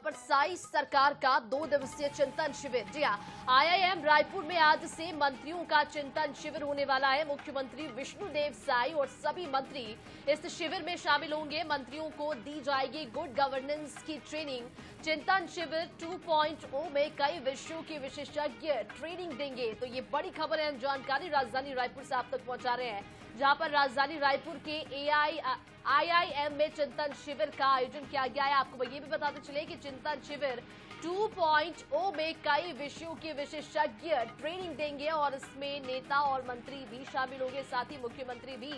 पर साई सरकार का 2 दिवसीय चिंतन शिविर। जी हां, आईआईएम रायपुर में आज से मंत्रियों का चिंतन शिविर होने वाला है। मुख्यमंत्री विष्णुदेव साई और सभी मंत्री इस शिविर में शामिल होंगे। मंत्रियों को दी जाएगी गुड गवर्नेंस की ट्रेनिंग। चिंतन शिविर 2.0 में कई विषयों के विशेषज्ञ ट्रेनिंग देंगे। तो ये बड़ी खबर है, जानकारी राजधानी रायपुर से आप तक पहुंचा रहे हैं, जहां पर राजधानी रायपुर के आईआईएम में चिंतन शिविर का आयोजन किया गया है। आपको ये भी बताते चले कि चिंतन शिविर 2.0 में कई विषयों के विशेषज्ञ ट्रेनिंग देंगे और इसमें नेता और मंत्री भी शामिल होंगे। साथ ही मुख्यमंत्री भी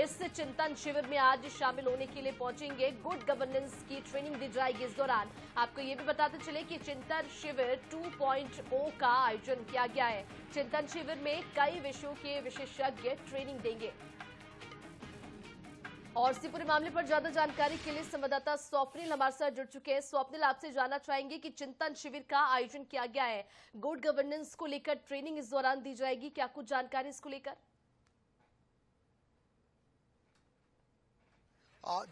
इस चिंतन शिविर में आज शामिल होने के लिए पहुंचेंगे। गुड गवर्नेंस की ट्रेनिंग दी जाएगी। इस दौरान आपको ये भी बताते चले कि चिंतन शिविर 2.0 का आयोजन किया गया है। चिंतन शिविर में कई विषयों के विशेषज्ञ ट्रेनिंग देंगे। और इसी पूरे मामले पर ज्यादा जानकारी के लिए संवाददाता स्वप्निल हमारे साथ जुड़ चुके हैं। स्वप्निल, आपसे जानना चाहेंगे कि चिंतन शिविर का आयोजन किया गया है, गुड गवर्नेंस को लेकर ट्रेनिंग इस दौरान दी जाएगी, क्या कुछ जानकारी इसको लेकर?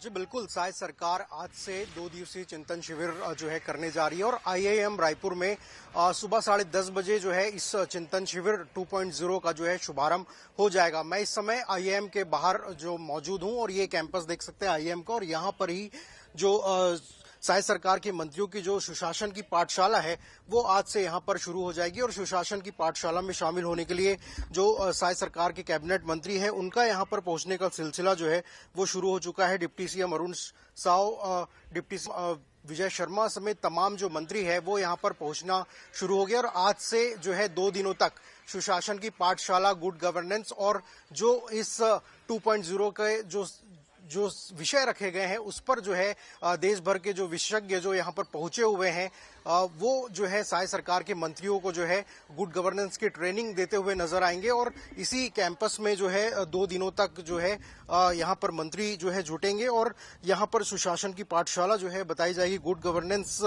जी बिल्कुल, साई सरकार आज से 2 दिवसीय चिंतन शिविर जो है करने जा रही है और आईआईएम रायपुर में सुबह 10:30 बजे जो है इस चिंतन शिविर 2.0 का जो है शुभारंभ हो जाएगा। मैं इस समय आईआईएम के बाहर जो मौजूद हूं और ये कैंपस देख सकते हैं आईआईएम का, और यहाँ पर ही जो साई सरकार के मंत्रियों की जो सुशासन की पाठशाला है वो आज से यहाँ पर शुरू हो जाएगी। और सुशासन की पाठशाला में शामिल होने के लिए जो साई सरकार के कैबिनेट मंत्री हैं उनका यहाँ पर पहुंचने का सिलसिला जो है वो शुरू हो चुका है। Deputy CM Arun Sao, deputy Vijay Sharma समेत तमाम जो मंत्री है वो यहाँ पर पहुंचना शुरू हो गया। और आज से जो है 2 दिनों तक सुशासन की पाठशाला, गुड गवर्नेंस और जो इस 2.0 के जो विषय रखे गए हैं उस पर जो है देश भर के जो विशेषज्ञ जो यहाँ पर पहुंचे हुए हैं वो जो है साई सरकार के मंत्रियों को जो है गुड गवर्नेंस की ट्रेनिंग देते हुए नजर आएंगे। और इसी कैंपस में जो है 2 दिनों तक जो है यहाँ पर मंत्री जो है जुटेंगे और यहाँ पर सुशासन की पाठशाला जो है बताई जाएगी, गुड गवर्नेंस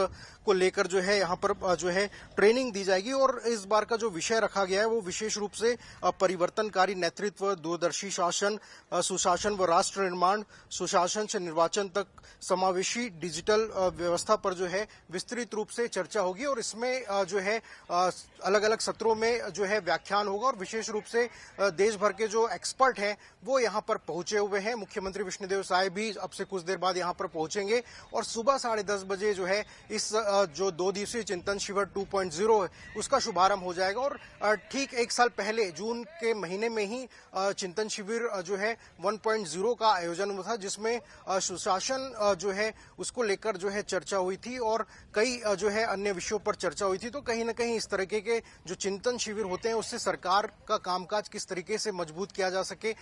को लेकर जो है यहाँ पर जो है ट्रेनिंग दी जाएगी। और इस बार का जो विषय रखा गया है वो विशेष रूप से परिवर्तनकारी नेतृत्व, दूरदर्शी शासन, सुशासन व राष्ट्र निर्माण, सुशासन से निर्वाचन तक समावेशी डिजिटल व्यवस्था पर जो है विस्तृत रूप से चर्चा होगी। और इसमें जो है अलग अलग सत्रों में जो है व्याख्यान होगा और विशेष रूप से देश भर के जो एक्सपर्ट हैं वो यहाँ पर पहुंचे हुए हैं। मुख्यमंत्री विष्णुदेव साई भी अब से कुछ देर बाद यहाँ पर पहुंचेंगे और सुबह 10:30 बजे जो है इस जो 2 दिवसीय चिंतन शिविर 2.0 है उसका शुभारंभ हो जाएगा। और ठीक 1 साल पहले जून के महीने में ही चिंतन शिविर जो है 1.0 का आयोजन हुआ था, जिसमें सुशासन जो है उसको लेकर जो है चर्चा हुई थी और कई जो है अन्य विषयों पर चर्चा हुई थी। तो कहीं ना कहीं इस तरीके के जो चिंतन शिविर होते हैं उससे सरकार का कामकाज किस तरीके से मजबूत किया जा सके,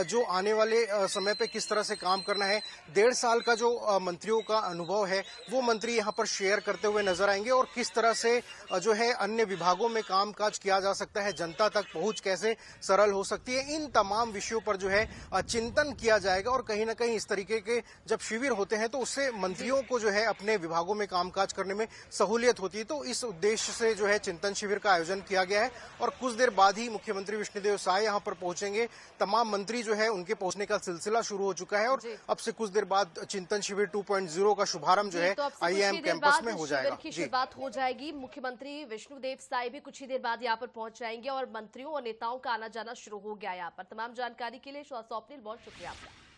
जो आने वाले समय पे किस तरह से काम करना है, 1.5 साल का जो मंत्रियों का अनुभव है वो मंत्री यहाँ पर शेयर करते हुए नजर आएंगे और किस तरह से जो है अन्य विभागों में कामकाज किया जा सकता है, जनता तक पहुंच कैसे सरल हो सकती है, इन तमाम विषयों पर जो है चिंतन किया जाएगा। और कहीं ना कहीं इस तरीके के जब शिविर होते हैं तो उससे मंत्रियों को जो है अपने विभागों में कामकाज करने में सहूलियत होती है। तो इस उद्देश्य से जो है चिंतन शिविर का आयोजन किया गया है और कुछ देर बाद ही मुख्यमंत्री विष्णुदेव साई यहाँ पर पहुंचेंगे। तमाम मंत्री जो है उनके पहुंचने का सिलसिला शुरू हो चुका है और अब से कुछ देर बाद चिंतन शिविर 2.0 का शुभारंभ जो है आईआईएम कैंपस में हो जाएगा। की शुरुआत हो जाएगी। मुख्यमंत्री विष्णुदेव साई भी कुछ ही देर बाद यहाँ पर पहुंच जाएंगे और मंत्रियों और नेताओं का आना जाना शुरू हो गया यहाँ पर। तमाम जानकारी के लिए स्वप्निल बहुत शुक्रिया आपका।